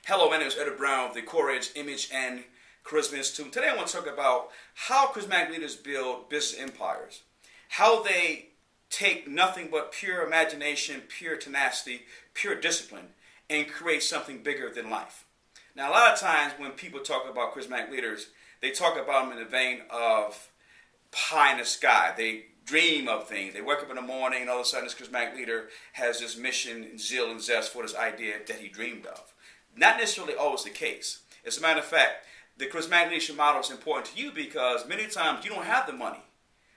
Hello, my name is Edward Brown of the Courage, Image, and Charisma Institute. Today I want to talk about how charismatic leaders build business empires. How they take nothing but pure imagination, pure tenacity, pure discipline, and create something bigger than life. Now, a lot of times when people talk about charismatic leaders, they talk about them in the vein of pie in the sky. They dream of things. They wake up in the morning and all of a sudden this charismatic leader has this mission, and zeal, and zest for this idea that he dreamed of. Not necessarily always the case. As a matter of fact, the charismatic leadership model is important to you because many times you don't have the money,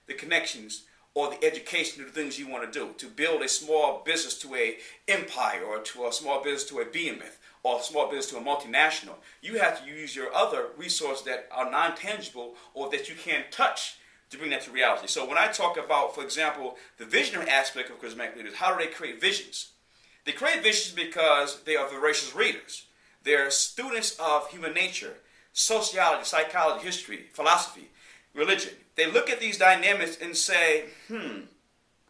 the connections, or the education to do the things you want to do. To build a small business to an empire, or to a small business to a behemoth, or a small business to a multinational, you have to use your other resources that are non-tangible or that you can't touch to bring that to reality. So when I talk about, for example, the visionary aspect of charismatic leaders, how do they create visions? They create visions because they are voracious readers. They're students of human nature, sociology, psychology, history, philosophy, religion. They look at these dynamics and say,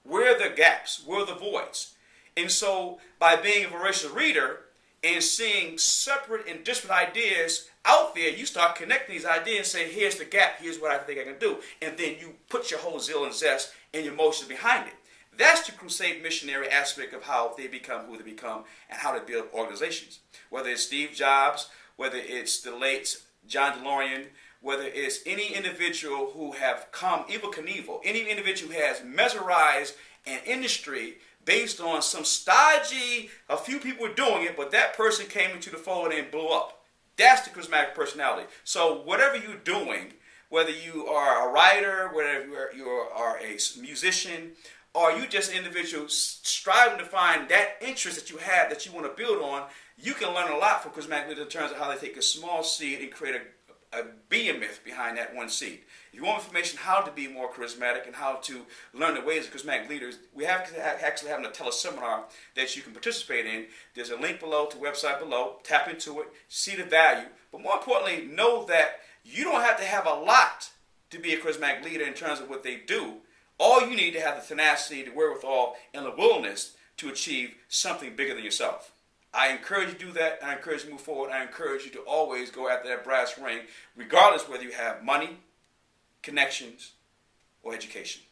where are the gaps? Where are the voids? And so by being a voracious reader and seeing separate and disparate ideas out there, you start connecting these ideas and say, here's the gap, here's what I think I can do. And then you put your whole zeal and zest and your emotions behind it. That's the crusade missionary aspect of how they become who they become and how they build organizations. Whether it's Steve Jobs, whether it's the late John DeLorean, whether it's any individual who have come, Evel Knievel, any individual who has mesmerized an industry based on some stodgy, a few people were doing it, but that person came into the fold and blew up. That's the charismatic personality. So whatever you're doing, whether you are a writer, whether you are a musician, or you just an individual striving to find that interest that you have that you want to build on, you can learn a lot from charismatic leaders in terms of how they take a small seed and create a behemoth behind that one seed. If you want information how to be more charismatic and how to learn the ways of charismatic leaders, we actually having a teleseminar that you can participate in. There's a link below to the website below. Tap into it, see the value, but more importantly, know that you don't have to have a lot to be a charismatic leader in terms of what they do. All you need to have the tenacity, the wherewithal, and the willingness to achieve something bigger than yourself. I encourage you to do that. I encourage you to move forward. I encourage you to always go after that brass ring, regardless whether you have money, connections, or education.